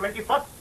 21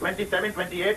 27, 28,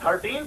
13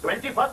21,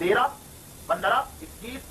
13, 15, 21,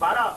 12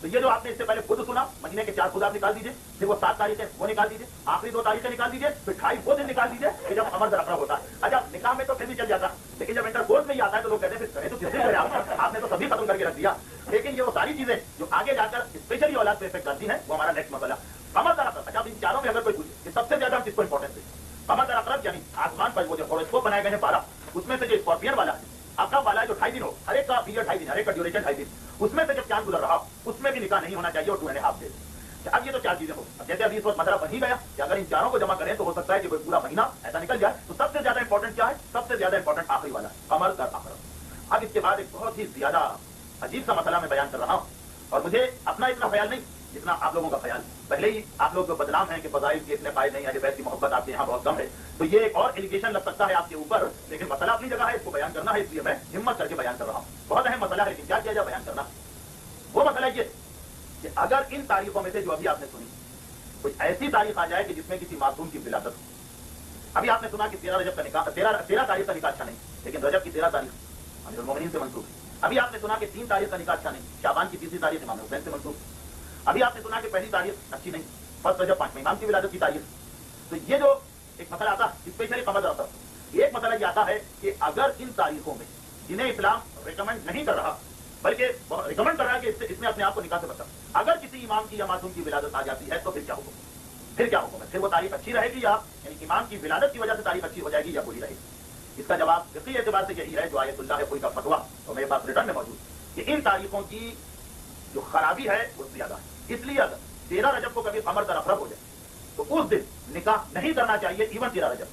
تو یہ جو آپ نے اس سے پہلے خود سنا، مہینے کے 4 خود آپ نکال دیجیے، پھر وہ 7 تاریخیں وہ نکال دیجیے، آخری 2 تاریخیں نکال دیجیے، پھر 28 وہ دن نکال دیجیے کہ جب قمر در اقرب ہوتا ہے. اچھا نکاح میں تو پھر بھی چل جاتا، لیکن جب انٹر کورس میں ہی آتا ہے تو لوگ کہتے ہیں پھر کریں تو کس دن کریں آپ نے تو سبھی ختم کر کے رکھ دیا. لیکن یہ وہ ساری چیزیں جو آگے جا کر اسپیشلی اولاد پہ افیکٹ کرتی ہیں وہ ہمارا نیکسٹ مسئلہ. قمر در اقرب، اچھا ان چاروں میں اگر کوئی پوچھے کہ سب سے زیادہ ہم کس کو امپورٹنس دیں؟ قمر در اقرب یعنی آسمان پر وہ جو ہوراسکوپ بنائے گئے ہیں 12، اس میں سے جو اسکارپین والا ہے، عقرب والا ہے جو 2.5 دن ہو، ہر ایک کا پیریڈ 2.5 دن، ہر ایک کا ڈیوریشن 2.5 دن، اس میں سے جب چاند گزر رہا اس میں بھی نکاح نہیں ہونا چاہیے اور 2.5 days. اب یہ تو 4 چیزیں ہو. اب جیسے ابھی اس وقت مسئلہ بن ہی گیا کہ اگر ان چاروں کو جمع کریں تو ہو سکتا ہے کہ کوئی پورا مہینہ ایسا نکل جائے. تو سب سے زیادہ امپورٹنٹ کیا ہے؟ سب سے زیادہ امپورٹنٹ آخری والا قمر در اقرب. اب اس کے بعد ایک بہت ہی زیادہ عجیب سا مسئلہ میں بیان کر رہا ہوں، اور مجھے اپنا اتنا خیال نہیں جتنا آپ لوگوں کا خیال. پہلے ہی آپ لوگ بدنام ہیں کہ فضائل کے اتنے قائل نہیں، اہل بیت کی محبت آپ کے یہاں بہت کم ہے، تو یہ ایک اور ایلیگیشن لگ سکتا ہے آپ کے اوپر. لیکن مسئلہ اپنی جگہ ہے، اس کو بیان کرنا ہے، اس لیے میں ہمت کر کے بیان کر رہا ہوں. بہت اہم مسئلہ ہے، لیکن کیا کیا جائے بیان کرنا. وہ مسئلہ یہ کہ اگر ان تاریخوں میں سے جو ابھی آپ نے سنی کوئی ایسی تاریخ آ جائے کہ جس میں کسی معصوم کی ولادت ہو. ابھی آپ نے سنا کہ 13 رجب کا نکاح، 13 تاریخ کا نکاح اچھا نہیں، لیکن رجب کی 13 تاریخ امیر المومنین سے منسوخ ہے. ابھی آپ نے سنا کہ 3 تاریخ کا نکاح اچھا نہیں، شعبان کی 3 تاریخ امام حسین سے منسوخ. ابھی آپ نے سنا کہ پہلی تاریخ اچھی نہیں، 1 رجب 5 امام کی ولادت کی تاریخ. تو یہ جو ایک مسئلہ آتا ہے اسپیشلی قمر در اقرب، ایک مسئلہ یہ آتا ہے کہ اگر ان تاریخوں میں جنہیں اسلام ریکمینڈ نہیں کر رہا بلکہ ریکمینڈ کر رہا ہے کہ اس میں اپنے آپ کو نکاح سے بچا، اگر کسی امام کی یا معصوم کی ولادت آ جاتی ہے تو پھر کیا حکم ہے؟ پھر کیا حکم ہے؟ پھر وہ تاریخ اچھی رہے گی یا یعنی امام کی ولادت کی وجہ سے تاریخ اچھی ہو جائے گی یا بری رہے گی؟ اس کا جواب فقہی اعتبار سے یہی ہے جو آیت اللہ کوئی کا فتویٰ تو میرے پاس ریٹرن میں موجود کہ ان تاریخوں کی جو خرابی ہے وہ زیادہ ہے. اس لیے اگر 13 رجب کو کبھی قمر در اقرب ہو جائے تو اس دن نکاح نہیں کرنا چاہیے. ایون 13 رجب،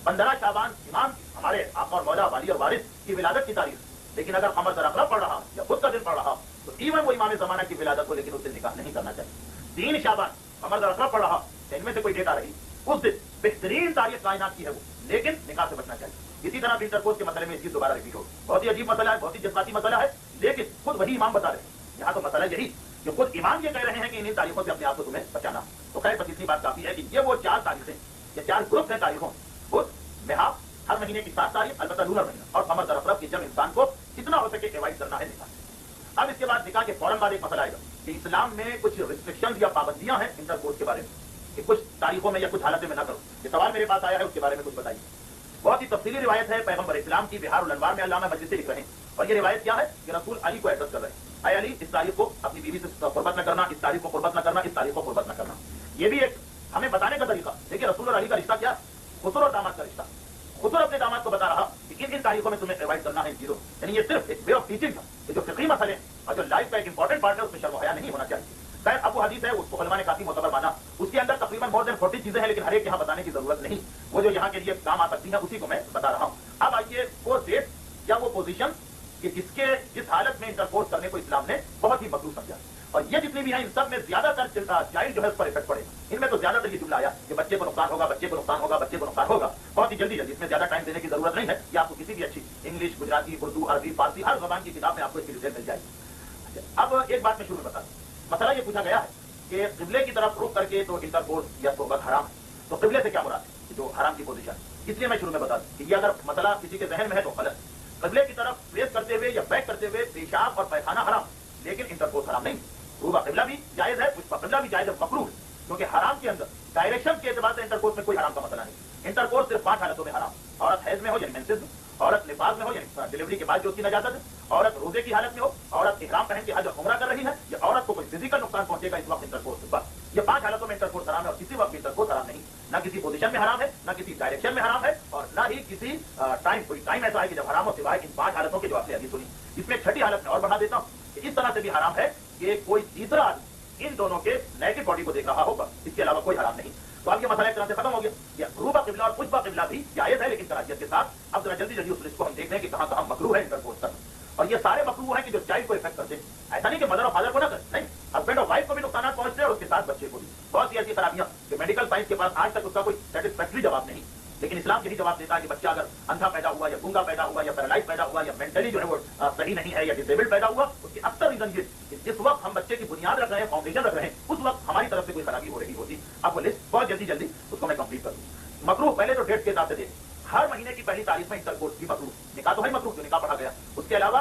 15 شعبان امام ہمارے آقا اور مولا والی اور وارث کی ولادت کی تاریخ، لیکن اگر قمر در اقرب پڑھ رہا یا خود کا دن پڑھ رہا تو ایون وہ امام زمانہ کی ولادت ہو لیکن اس دن نکاح نہیں کرنا چاہیے. 3 شعبان قمر در اقرب پڑھ رہا، ان میں سے کوئی ڈیٹ آ رہی اس دن بہترین تاریخ کائنات کی ہے وہ، لیکن نکاح سے بچنا چاہیے. اسی طرح انٹر کورس کے مسئلے میں اس چیز دوبارہ ریپیٹ ہو. بہت ہی عجیب مسئلہ ہے، بہت ہی جذباتی مسئلہ ہے، لیکن خود وہی امام بتا رہے ہیں. یہاں تو مسئلہ یہی کہ خود امام یہ کہہ رہے ہیں کہ ان تاریخوں سے اپنے آپ کو تمہیں بچانا. تو خیر بس اتنی بات کافی ہے کہ یہ وہ 4 تاریخیں یا 4 گروپ ہیں تاریخوں، خود محاف ہر مہینے کی 7 تاریخ، البتہ لونر مہینہ، اور قمر در اقرب کی جب انسان کو جتنا ہو سکے اوائڈ کرنا ہے نکاح. اب اس کے بعد نکاح کے فوراً بعد ایک مسئلہ آئے گا کہ اسلام میں کچھ ریسٹرکشن یا پابندیاں ہیں انٹر کورس کے بارے میں کہ کچھ تاریخوں میں یا کچھ حالتوں میں نہ کرو. یہ سوال میرے پاس آیا ہے، اس کے بارے میں کچھ بتائیے. بہت ہی تفصیلی روایت ہے پیغمبر اسلام کی، بہار الانوار میں علامہ مجلسی لکھ رہے ہیں، اور یہ روایت کیا ہے کہ رسول علی کو ایڈریس کر رہے ہیں، اے علی اس تاریخ کو اپنی بیوی سے قربت نہ کرنا، اس تاریخ کو قربت نہ کرنا، اس تاریخ کو قربت نہ کرنا. یہ بھی ایک ہمیں بتانے کا طریقہ. دیکھیے رسول اور علی کا رشتہ کیا ہے؟ خسر اور داماد کا رشتہ. خسر اپنے داماد کو بتا رہا کہ ان تاریخوں میں تمہیں ایوائڈ کرنا ہے زیرو. یعنی یہ صرف ایک وے آف ٹیچنگ تھا. یہ جو فقہی مسئلے اور جو لائف کا ایک امپورٹنٹ پارٹ ہے اس میں شرم و حیا نہیں ہونا چاہیے. خیر ابو حدیث ہے، اس کو علماء نے کافی معتبر مانا. اس کے اندر تقریباً more than 40 چیزیں ہیں، لیکن ہر ایک یہاں بتانے کی ضرورت نہیں. وہ جو یہاں کے لیے کام آ سکتی ہیں اسی کو میں بتا رہا ہوں. اب آئیے وہ ڈیٹ یا وہ پوزیشن کہ جس حالت میں انٹر کورس کرنے کو اسلام نے بہت ہی مکروہ سمجھا. اور یہ جتنی بھی ہیں ان سب میں زیادہ تر چائلڈ جو ہے اس پر افیکٹ پڑے گا. ان میں تو زیادہ تر یہ جملہ آیا کہ بچے کو نقصان ہوگا، بچے کو نقصان ہوگا، بچے کو نقصان ہوگا. بہت ہی جلدی اس میں زیادہ ٹائم دینے کی ضرورت نہیں ہے. یہ آپ کو کسی بھی اچھی انگلش، گجراتی، اردو، عربی، فارسی ہر زبان کی کتاب میں آپ کو اس کی ڈیٹیل مل جائے گی. اب ایک بات میں شروع میں بتا دوں. مسئلہ یہ پوچھا گیا ہے کہ قبلے کی طرف رخ کر کے تو انٹر کورس یا صحبت حرام ہے. تو قبلے سے کیا مراد ہے جو حرام کی پوزیشن؟ اس لیے میں شروع میں بتا دوں کہ یہ اگر مسئلہ کسی کے ذہن میں ہے تو غلط. قبلے کی طرف فیس کرتے ہوئے یا بیک کرتے ہوئے پیشاب اور پیخانہ حرام، لیکن انٹر کورس حرام نہیں. روبہ قبلہ بھی جائز ہے، پشپا قبلہ بھی جائز ہے، مکروہ ہے. کیونکہ حرام کے اندر ڈائریکشن کے اعتبار سے انٹر کورس میں کوئی حرام کا مسئلہ نہیں. انٹر کورس صرف 5 حالتوں میں حرام. عورت حیض میں ہو یعنی مینسز میں، عورت نفاس میں ہو یعنی ڈلیوری کے بعد جو اس کی نجاست ہے، عورت روزے کی حالت میں ہو، عورت احرام پہن کے حج اور عمرہ کر رہی ہے، یا عورت کو کوئی فزیکل نقصان پہنچے گا اس وقت انٹر کورس. بس یہ 5 حالتوں میں انٹر کورس حرام ہے، اور کسی وقت انٹر کورس حرام نہیں. نہ کسی پوزیشن میں حرام ہے، نہ کسی ڈائریکشن میں حرام ہے، اور نہ ہی کسی ٹائم. کوئی ٹائم ایسا ہے کہ جب حرام ہو سوائے ان 5 حالتوں کے جو آپ نے ابھی سنی. اس میں 6ٹھی حالت میں اور بڑھا دیتا ہوں کہ اس طرح سے بھی حرام ہے کہ کوئی تیسرا آدمی ان دونوں کے نیگیٹو باڈی کو دیکھ رہا ہوگا. اس کے علاوہ کوئی حرام نہیں. تو اب یہ مسئلہ ایک طرح سے ختم ہو گیا. یہ روبہ قبلہ اور پشپا قبلہ بھی جائز ہے، لیکن کراہیت کے ساتھ. اب ذرا جلدی اس لسٹ کو ہم دیکھ لیں کہ کہاں کہاں مکروہ ہے انٹر کورس تک. اور یہ سارے مکروہ ہیں کہ جو چائلڈ کو افیکٹ کرتے ہیں. ایسا نہیں کہ مدر اور فادر کو نہ کریں، نہیں، ہسبینڈ اور وائف کو بھی نقصانات پہنچتے ہیں اور اس کے ساتھ بچے کو بھی. بہت سی ایسی خرابیاں کہ میڈیکل سائنس کے پاس آج تک اس کا کوئی سیٹسفیکٹری جواب نہیں. لیکن اسلام یہی جواب دیتا ہے کہ بچہ اگر اندھا پیدا ہوا یا گونگا پیدا ہوا یا پیرالائز پیدا ہوا یا مینٹلی جو ہے وہ صحیح نہیں ہے یا ڈسیبلڈ پیدا ہوا، اس کی اکثر ریزن یہ کہ جس وقت ہم بچے کی بنیاد رکھ رہے ہیں، فاؤنڈیشن رکھ رہے ہیں، اس وقت ہماری طرف سے کوئی خرابی ہو رہی ہوتی. اب وہ لسٹ بہت جلدی اس کو میں کمپلیٹ کر دوں. مکروہ پہلے تو ڈیٹ کے حساب سے دے. ہر مہینے کی پہلی تاریخ میں انٹر کورس بھی مکروہ. نکاح تو ہے مکروہ جو نکاح پڑھا گیا. اس کے علاوہ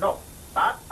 9, 7,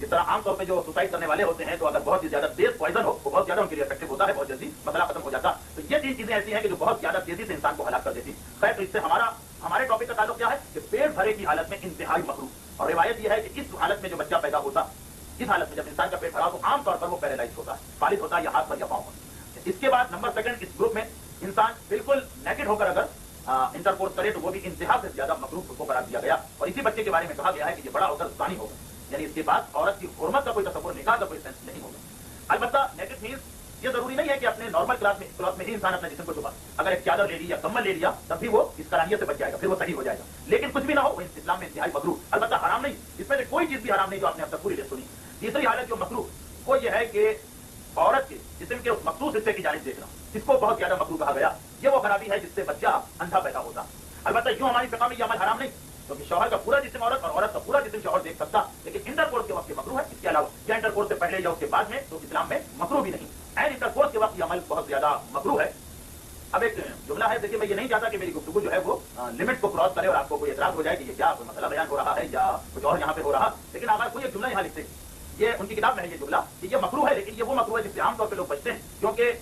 جس طرح عام طور پہ جو سوسائڈ کرنے والے ہوتے ہیں تو اگر بہت ہی زیادہ تیز پوائزن ہو وہ بہت زیادہ ان کے لیے افیکٹو ہوتا ہے, بہت جلدی مسئلہ ختم ہو جاتا. تو یہ 3 چیزیں ایسی ہیں کہ جو بہت زیادہ تیزی سے انسان کو ہلاک کر دیتی. خیر, تو اس سے ہمارے ٹاپک کا تعلق کیا ہے کہ پیٹ بھرے کی حالت میں انتہائی مکروہ. اور روایت یہ ہے کہ اس حالت میں جو بچہ پیدا ہوتا, اس حالت میں جب انسان کا پیٹ بھرا تو عام طور پر وہ پیرالائز ہوتا ہے, فالج ہوتا ہے یا ہاتھ پر یا پاؤں پر. اس کے بعد نمبر 2 اس گروپ میں انسان بالکل نیکڈ ہو کر اگر انٹرکورس کرے تو وہ بھی انتہا سے زیادہ مکروہ کو قرار دیا گیا. اور اسی بچے کے بارے میں کہا گیا ہے کہ یہ بڑا ہو کر زانی ہوگا, یعنی اس کے بعد عورت کی حرمت کا کوئی تصور, نکاح کا کوئی سینس نہیں ہوگا. البتہ نیکڈ مینس یہ ضروری نہیں ہے کہ اپنے نارمل کلاس میں ہی انسان اپنے جسم کو چھپا. اگر ایک چادر لے لی یا کمبل لے لیا تب بھی وہ اس کراہیت سے بچ جائے گا, پھر وہ صحیح ہو جائے گا. لیکن کچھ بھی نہ ہو وہ اسلام میں انتہائی مکروہ, البتہ حرام نہیں. اس میں سے کوئی چیز بھی حرام نہیں جو آپ نے اب تک پوری لسٹ سنی. تیسری حالت جو مکروہ وہ یہ ہے کہ عورت کے جسم کے اس مخصوص حصے کی جانب دیکھنا, اس کو بہت زیادہ مکروہ کہا گیا. یہ وہ خرابی ہے جس سے بچہ اندھا پیدا ہوتا. البتہ یوں ہماری فقہ میں یہ عمل حرام نہیں, کیونکہ شوہر کا پورا جسم عورت اور عورت کا پورا جسم شوہر دیکھ سکتا, لیکن انٹرکورس کے وقت یہ مکروہ ہے. اس کے علاوہ یا انٹرکورس سے پہلے یا اس کے بعد میں تو اسلام میں مکروہ بھی نہیں. اینڈ انٹرکورس کے وقت یہ عمل بہت زیادہ مکروہ ہے. اب ایک جملہ ہے, دیکھیے میں یہ نہیں چاہتا کہ میری گفتگو جو ہے وہ لمٹ کو کراس کرے اور آپ کو کوئی اعتراض ہو جائے کہ یہ کیا کوئی مسئلہ بیان ہو رہا ہے یا کچھ اور یہاں پہ ہو رہا. لیکن آپ کوئی ایک جملہ یہاں لکھتے ہیں, یہ ان کی کتاب میں ہے یہ جملہ کہ یہ مکروہ ہے, لیکن یہ وہ مکروہ ہے جس سے عام طور پہ لوگ بچتے ہیں, کیونکہ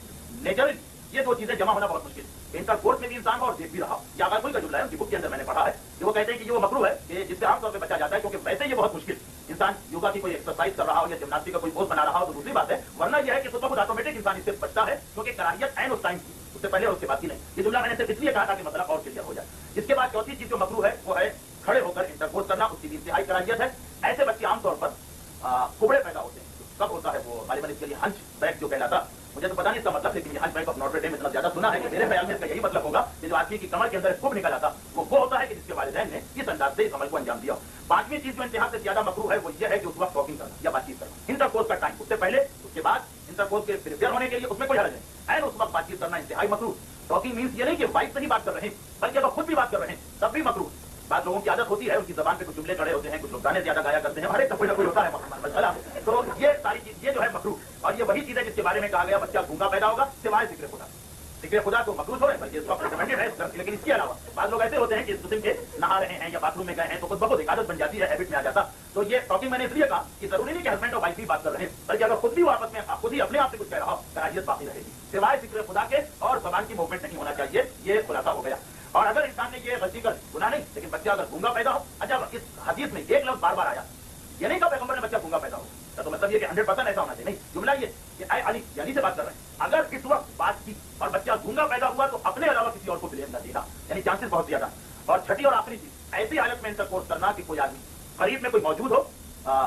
نیچرلی یہ 2 چیزیں جمع ہونا بہت مشکل ہے. انٹرکورس میں بھی انسان ہو اور دیکھ بھی رہا. یا اگر کوئی کا جملہ ہے ان کی بک کے اندر میں نے پڑھا ہے کہ وہ کہتے ہیں کہ یہ وہ مکروہ ہے کہ جس سے عام طور پہ بچا جاتا ہے, کیونکہ ویسے یہ بہت مشکل. انسان یوگا کی کوئی ایکسرسائز کر رہا ہو یا جمناسٹک کا کوئی پوز بنا رہا ہو تو دوسری بات ہے, ورنہ یہ ہے کہ خود آٹومیٹک انسان اس سے بچتا ہے, کیونکہ کراہیت عین اس ٹائم کی, اس سے پہلے اور اس کے بعد کی نہیں. یہ جملہ میں نے صرف اس لیے کہا تھا کہ مطلب اور کلیئر ہو جائے. اس کے بعد چوتھی چیز جو مکروہ ہے وہ ہے کھڑے ہو کر انٹرکورس کرنا, اس کی بھی انتہائی کراہیت ہے. ایسے بچے عام طور پر کبڑے پیدا ہوتے ہیں. کب ہوتا ہے وہ غالباً اس کے لیے ہنچ بیک جو کہلاتا, مجھے تو پتا نہیں اس کا مطلب, لیکن یہ ہنچ بیک آف نوٹر ڈیم اتنا زیادہ سنا ہے کہ میرے خیال میں اس کا یہی مطلب ہوگا کہ جو آدمی کی کمر کے اندر کب نکل آتا وہ ہوتا ہے کہ جس کے والدین نے اس انداز سے اس عمل کو انجام دیا. 5ویں چیز جو انتہا سے زیادہ مکروہ ہے وہ یہ ہے کہ اس وقت ٹاکنگ کرنا یا بات چیت کرنا. انٹرکورس کا ٹائم, اس سے پہلے اس کے بعد انٹرکورس کے پریپیئر ہونے کے لیے اس میں کوئی حرج نہیں. اینڈ اس وقت بات چیت کرنا انتہائی مکروہ. ٹاکنگ مینس یہ نہیں کہ وائف سے ہی بات کر رہے ہیں, بلکہ اگر خود بھی بات کر رہے ہیں تب بھی مکروہ. بعض لوگوں کی عادت ہوتی ہے ان کی زبان پہ کچھ جملے کڑے ہوتے ہیں, کچھ لوگ گانے زیادہ گایا کرتے ہیں, ہر ایک کا کوئی نہ کوئی ہوتا ہے مسئلہ. تو یہ ساری چیز یہ جو ہے مکروہ, اور یہ وہی چیز ہے جس کے بارے میں کہا گیا بچہ گونگا پیدا ہوگا سوائے ذکر خدا. ذکر خدا تو مکروہ ہو رہے ہیں, بلکہ اس وقت ریکمنڈیڈ ہے. لیکن اس کے علاوہ بعض لوگ ایسے ہوتے ہیں کہ اس قسم کے نہا رہے ہیں یا باتھ روم میں گئے ہیں تو خود بخود ایک عادت بن جاتی ہے, ہیبٹ میں آ جاتا. تو یہ ٹاکنگ میں نے اس لیے کہا کہ ضروری نہیں کہ ہسبینڈ اور وائف بھی بات کر رہے ہیں, بلکہ اگر خود بھی واپس میں خود ہی اپنے آپ سے کچھ کہہ رہا ہو کراہیت باقی رہے گی سوائے ذکر خدا کے, اور زبان کی موومنٹ نہیں ہونا چاہیے. یہ خلاصہ ہو گیا. اور اگر انسان نے یہ غلطی کر گناہ نہیں, لیکن بچہ اگر گونگا پیدا ہو, اچھا اس حدیث میں ایک لفظ بار بار آیا, یہ نہیں کہا پیغمبر نے بچہ گونگا پیدا ہو, تو مطلب یہ کہ 100% ایسا ہونا چاہیے نہیں. جملہ یہ کہ اے علی یعنی سے بات کر رہے ہیں, اگر اس وقت بات کی اور بچہ گونگا پیدا ہوا تو اپنے علاوہ کسی اور کو بلیم نہ دینا, یعنی چانسز بہت زیادہ. اور چھٹی اور آخری چیز, ایسی حالت میں انٹرکورس کرنا کہ کوئی آدمی قریب میں کوئی موجود ہو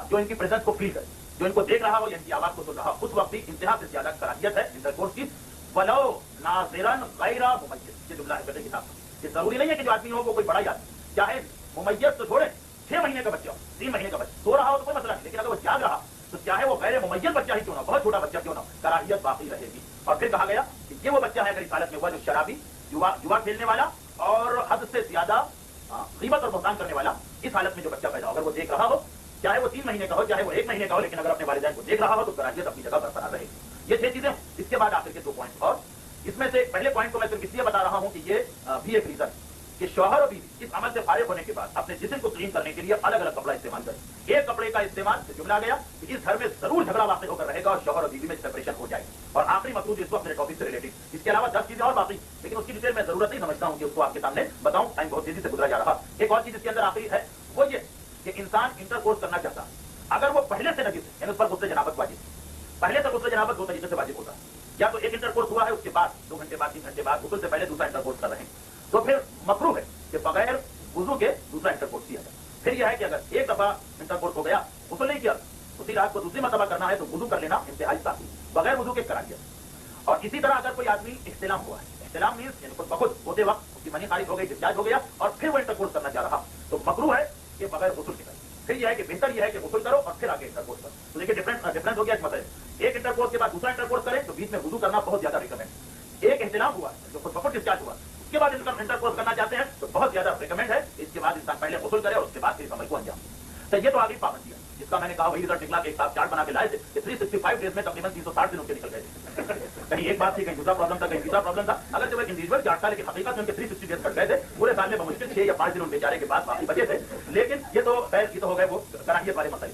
جو ان کی پریزنس کو فیل کرے, جو ان کو دیکھ رہا ہو یا ان کی آواز کو سن رہا ہو, اس وقت بھی انتہا سے زیادہ کراہیت ہے انٹرکورس کی. ولو ناظرن غیر ممیز, یہ جملہ ہے فقہ کتاب. یہ ضروری نہیں ہے کہ جو آدمی ہو وہ کوئی بڑا یاد, چاہے ممیز تو چھوڑے 6 مہینے کا بچہ ہو, 3 مہینے کا بچہ سو رہا ہو تو کوئی مسئلہ نہیں, لیکن اگر وہ جاگ رہا تو چاہے وہ غیر ممیز بچہ ہی کیوں نہ, بہت چھوٹا بچہ کیوں نہ, کراہیت باقی رہے گی. اور پھر کہا گیا کہ یہ وہ بچہ ہے اگر اس حالت میں ہوا جو شرابی, جوا کھیلنے والا اور حد سے زیادہ غیبت اور بہتان کرنے والا, اس حالت میں جو بچہ پیدا ہو اگر وہ دیکھ رہا ہو, چاہے وہ 3 مہینے کا ہو چاہے وہ 1 مہینے کا ہو, لیکن اگر اپنے والدین کو دیکھ رہا ہو تو کراہیت اپنی جگہ برقرار رہے گی. یہ 6 چیزیں. اس کے بعد آخر کے 2 پوائنٹ, اور اس میں سے پہلے پوائنٹ کو میں صرف اس لیے بتا رہا ہوں کہ یہ بھی ایک ریزن کہ شوہر اور بیوی اس عمل سے فارغ ہونے کے بعد اپنے جسم کو کلین کرنے کے لیے الگ الگ کپڑا استعمال کریں. ایک کپڑے کا استعمال سے جملہ گیا کہ اس گھر میں ضرور جھگڑا واقع ہو کر رہے گا اور شوہر اور بیوی میں سیپریشن ہو جائے گی. اور آخری مقصود اس وقت میرے ٹاپک سے ریلیٹڈ, اس کے علاوہ 10 چیزیں اور باقی, لیکن اس کی ڈیٹیل میں ضرورت نہیں سمجھتا ہوں کہ اس کو آپ کے سامنے بتاؤں, ٹائم بہت تیزی سے گزرا جا رہا. ایک اور چیز اس کے اندر آخری ہے وہ یہ کہ انسان انٹرکورس کرنا چاہتا اگر وہ پہلے سے نجس ہے, یعنی اس پر غسل جنابت واجب, پہلے سے غسل جنابت 2 طریقے سے واجب ہوتا ہے. یا تو ایک انٹرکورس ہوا ہے اس کے بعد 2 گھنٹے بعد 3 گھنٹے بعد غسل سے پہلے دوسرا انٹرکورس کر رہے ہیں, تو پھر مکروہ ہے کہ بغیر وضو کے دوسرا انٹرکورس کیا جائے. پھر یہ ہے کہ اگر ایک دفعہ انٹرکورس ہو گیا, غسل نہیں کیا, اسی رات کو دوسری مرتبہ کرنا ہے تو وضو کر لینا انتہائی کافی, بغیر وضو کے کرا دیا. اور اسی طرح اگر کوئی آدمی احتلام ہوا ہے, احتلام مینس یعنی خود بخود ہوتے وقت اس کی منی خارج ہو گئی, ڈسچارج ہو گیا, اور پھر وہ انٹرکورس کرنا چاہ رہا, تو مکروہ ہے کہ بغیر غسل کے کرے. پھر یہ ہے کہ بہتر یہ ہے کہ غسل کرو اور پھر آگے انٹرکورس کرو. تو دیکھیے ڈفرنس ہو گیا. اس مطلب ایک انٹرکورس کے بعد دوسرا انٹرکورس کرے تو بیچ میں وضو کرنا بہت زیادہ ریکمینڈ. ایک احتلام ہوا ہے جو خود بخود ڈسچارج ہوا, اس کے بعد انٹرکورس کرنا چاہتے ہیں تو بہت زیادہ ریکمینڈ ہے اس کے بعد انسان پہلے غسل کرے اور اس کے بعد پھر اس عمل کو انجام دے. تو یہ تو آگے پابندی ہے جس کا میں نے کہا وہی رزلٹ نکلا کہ ایک ساتھ چارٹ بنا کے لائے تھے کہ 365 ڈیز میں تقریباً 360 دن ان کے نکل گئے تھے. کہیں ایک بات تھی, کہیں دوسرا پرابلم تھا, کہیں تیسرا پرابلم تھا. اگر جو ایک انڈیویجول چارٹ تھا لیکن حقیقت میں ان کے 360 ڈیز کٹ گئے تھے. پورے سال میں بمشکل 6 یا 5 دن ان بیچارے کے بعد باقی بچے تھے. لیکن یہ تو خیر یہ تو ہو گئے وہ کراہیت والے مسئلے.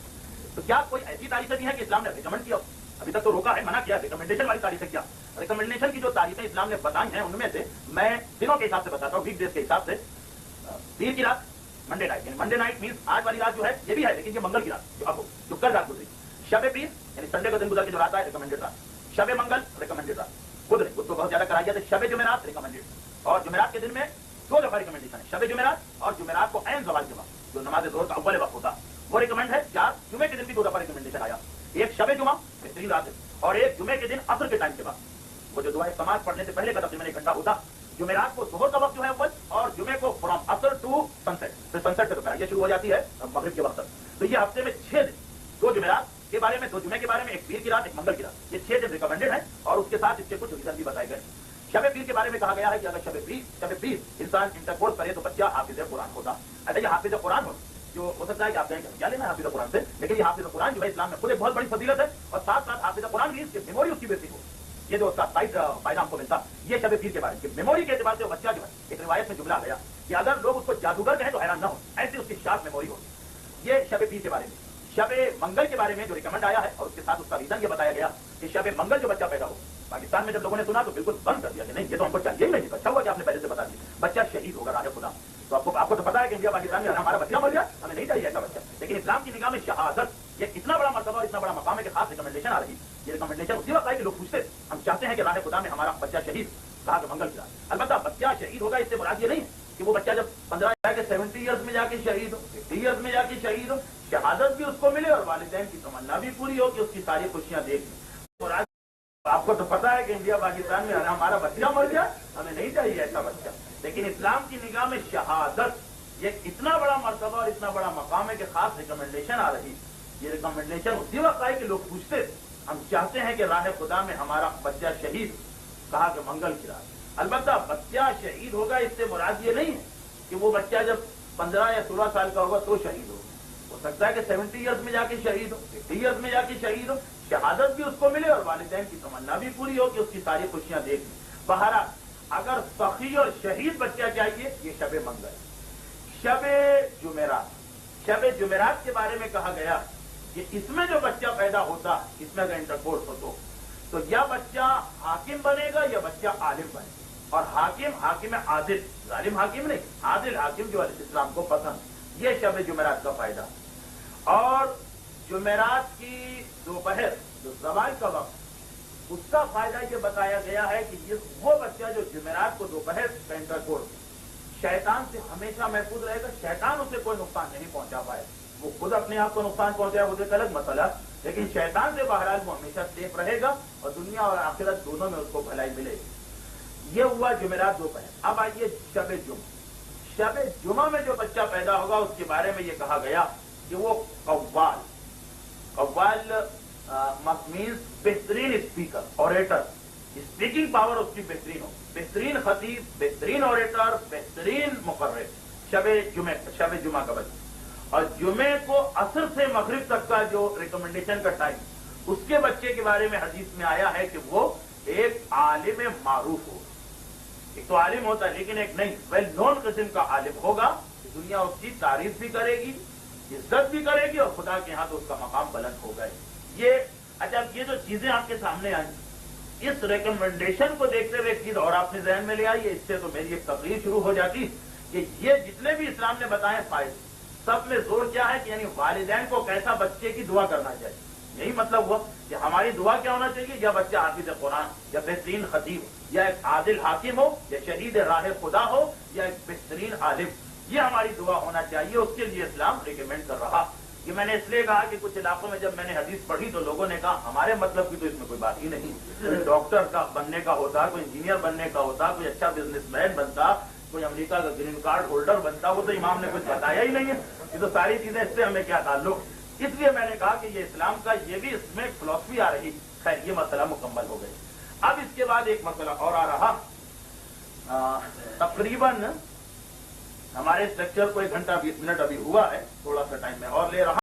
تو کیا کوئی ایسی تاریخیں بھی ہیں کہ اسلام نے ریکمنڈ کیا؟ ابھی تک تو روکا ہے، منع کیا، ریکمنڈیشن والی تاریخیں کیا؟ ریکمنڈیشن کی جو تاریخیں اسلام نے بتائی ہیں ان میں سے میں دنوں کے حساب سے بتاتا ہوں، ویک ڈیز کے حساب سے۔ پیر کی رات، منڈے نائٹ، یعنی منڈے نائٹ مینس آج والی رات جو ہے یہ بھی ہے، لیکن یہ منگل کی رات جو اب جو کل رات گزری۔ شب پیر یعنی سنڈے کو دن گزر کے جو رات ہے ریکمنڈیڈ رات۔ شب منگل ریکمنڈیڈ رات، خود نہیں، خود تو بہت زیادہ کرائی جاتی ہے۔ شب جمعرات ریکمنڈیڈ، اور جمعرات کے دن میں دو دفعہ ریکمنڈیشن ہے، شب جمعرات اور جمعرات کو عین زوال کے وقت جو نماز ظہر کا اول وقت ہوتا وہ ریکمنڈ ہے۔ چار جمعے کے دن بھی دو دفعہ ریکمنڈیشن آیا، ایک شب جمعہ بہترین رات ہے اور ایک جمعے کے دن عصر کے ٹائم کے بعد وہ جو دعائے سماعت پڑھنے سے پہلے کا تقریباً 1 گھنٹہ ہوتا۔ جمعرات کو ظہر کا وقت جو ہے اول، اور جمعے کو فرام عصر ٹو سنسیٹ، پھر سنسیٹ سے دوپہر یہ شروع ہو جاتی ہے مغرب کے وقت تک۔ تو یہ ہفتے میں 6 دن، 2 جمعرات کے بارے میں، 2 جمعے کے بارے میں، ایک پیر کی رات، ایک منگل کی رات، یہ 6 دن ریکمنڈیڈ ہیں اور اس کے ساتھ اس کے کچھ ریزن بھی بتائے گئے۔ شب پیر کے بارے میں کہا گیا ہے کہ اگر شب پیر انسان انٹرکورس کرے تو بچہ حافظ قرآن ہوتا۔ اچھا یہ حافظ قرآن ہو جو ہو سکتا ہے کہ آپ کہیں کیا لینا ہے حافظ قرآن سے، لیکن یہ حافظ قرآن جو ہے اسلام میں خود ایک بہت بڑی فضیلت ہے، اور ساتھ ساتھ حافظ قرآن بھی اس کی میموری اس کی بیسک ہو، یہ جو اس کا سائڈ فائدہ ہم کو ملتا۔ یہ شب پیر کے بارے میں میموری کے اعتبار سے بچہ جو ہے، ایک روایت میں جملہ گیا کہ اگر لوگ اس کو جادوگر کہیں تو حیران نہ ہو، ایسی اس کی شارپ میموری ہو۔ یہ شب پیر کے بارے میں۔ شب منگل کے بارے میں جو ریکمنڈ آیا ہے اور اس کے ساتھ اس کا ریزن یہ بتایا گیا کہ شب منگل جو بچہ پیدا ہو، پاکستان میں جب لوگوں نے سنا تو بالکل بند کر دیا کہ نہیں یہ تو ہم کو چاہیے ہی نہیں، اچھا ہوا کہ آپ نے پہلے سے بتا دیا بچہ شہید ہوگا راہ خدا۔ تو آپ کو تو پتا ہے کہ انڈیا پاکستان میں ہمارا بچہ مر گیا، ہمیں نہیں چاہیے ایسا بچہ، لیکن اسلام کی نگاہ میں شہادت یہ اتنا بڑا مرتبہ اور اتنا بڑا مقام ہے کہ خاص ریکمنڈیشن آ رہی۔ یہ ریکمنڈیشن اسی وقت آئی کہ لوگ پوچھتے ہم چاہتے ہیں کہ راہ خدا میں ہمارا بچہ شہید، کہا کہ منگل کی رات۔ البتہ بچہ شہید ہوگا اس سے مراد یہ نہیں ہے کہ وہ بچہ جب 15 جا کے 70 ایئرز میں جا کے شہید ہو، 50 ایئرز میں جا کے شہید ہو، شہادت بھی اس کو ملے اور والدین کی تمنا بھی پوری ہو کہ اس کی ساری خوشیاں دیکھ لیں۔ آپ کو تو پتا ہے کہ انڈیا پاکستان میں ہمارا بچہ مر گیا، ہمیں نہیں چاہیے ایسا بچہ، لیکن اسلام کی نگاہ میں شہادت یہ اتنا بڑا مرتبہ اور اتنا بڑا مقام ہے کہ خاص ریکمنڈیشن آ رہی۔ یہ ریکمنڈیشن اسی وقت آئی کہ لوگ پوچھتے ہم چاہتے ہیں کہ راہ خدا میں ہمارا بچہ شہید، کہا کہ منگل کی رات۔ البتہ بچہ شہید ہوگا اس سے مراد یہ نہیں ہے کہ وہ بچہ جب 15 یا 16 سال کا ہوگا تو شہید ہو سکتا ہے کہ 70 ایئرز میں جا کے شہید ہو، 50 ایئرز میں جا کے شہید ہو، شہادت بھی اس کو ملے اور والدین کی تمنا بھی پوری ہو کہ اس کی ساری خوشیاں دیکھ لیں۔ بہرحال اگر سخی اور شہید بچہ چاہیے یہ شب منگل۔ شب جمعرات کے بارے میں کہا گیا کہ اس میں جو بچہ پیدا ہوتا، اس میں اگر انٹرکورس ہو تو یا بچہ حاکم بنے گا یا بچہ عالم بنے گا، اور حاکم عادل، ظالم حاکم نہیں، عادل حاکم جو اسلام کو پسند۔ یہ شب جمعرات کا فائدہ۔ اور جمعرات کی دوپہر جو زوال کا وقت، اس کا فائدہ یہ بتایا گیا ہے کہ وہ بچہ جو جمعرات کو دوپہر کا انٹرکورس شیطان سے ہمیشہ محفوظ رہے گا، شیطان اسے کوئی نقصان نہیں پہنچا پائے، وہ خود اپنے آپ کو نقصان پہنچایا وہ ایک الگ مسئلہ، لیکن شیطان سے بہرحال وہ ہمیشہ سیف رہے گا اور دنیا اور آخرت دونوں میں اس کو بھلائی ملے گی۔ یہ ہوا جمعرات دوپہر۔ اب آئیے شب جمعہ۔ شب جمعہ میں جو بچہ پیدا ہوگا اس کے بارے میں یہ کہا گیا کہ وہ قوال مینس بہترین اسپیکر، اوریٹر، اسپیکنگ پاور اس کی بہترین ہو، بہترین خطیب، بہترین اوریٹر، بہترین مقرر۔ شب جمعہ کا بچہ، اور جمعے کو عصر سے مغرب تک کا جو ریکمنڈیشن کا ٹائم، اس کے بچے کے بارے میں حدیث میں آیا ہے کہ وہ ایک عالم معروف ہو۔ ایک تو عالم ہوتا ہے لیکن ایک نہیں، ویل نون قسم کا عالم ہوگا، دنیا اس کی تعریف بھی کرے گی، عزت بھی کرے گی، اور خدا کے ہاں تو اس کا مقام بلند ہوگا۔ اچھا یہ جو چیزیں آپ کے سامنے آئیں، اس ریکمنڈیشن کو دیکھتے ہوئے ایک چیز اور آپ نے ذہن میں لے آئی ہے، اس سے تو میری ایک تقریر شروع ہو جاتی کہ یہ جتنے بھی اسلام نے بتائے فائدے، سب میں زور کیا ہے کہ یعنی والدین کو کیسا بچے کی دعا کرنا چاہیے۔ یہی مطلب ہوا کہ ہماری دعا کیا ہونا چاہیے، یا بچہ حافظ قرآن، یا بہترین خطیب، یا ایک عادل حاکم ہو، یا شہید راہ خدا ہو، یا ایک بہترین عالم، یہ ہماری دعا ہونا چاہیے۔ اس کے لیے اسلام ریکمینڈ کر رہا۔ یہ میں نے اس لیے کہا کہ کچھ علاقوں میں جب میں نے حدیث پڑھی تو لوگوں نے کہا ہمارے مطلب کی تو اس میں کوئی بات ہی نہیں، ڈاکٹر کا بننے کا ہوتا، کوئی انجینئر بننے کا ہوتا، کوئی اچھا بزنس مین بنتا، کوئی امریکہ کا گرین کارڈ ہولڈر بنتا، وہ تو امام نے کچھ بتایا ہی نہیں ہے، یہ تو ساری چیزیں اس سے ہمیں کیا تعلق۔ اس لیے میں نے کہا کہ یہ اسلام کا یہ بھی اس میں فلسفی آ رہی۔ خیر یہ مسئلہ مکمل ہو گئی۔ اب اس کے بعد ایک مسئلہ اور آ رہا، تقریباً ہمارے اسٹرکچر کو 1 گھنٹہ 20 منٹ ابھی ہوا ہے، تھوڑا سا ٹائم میں اور لے رہا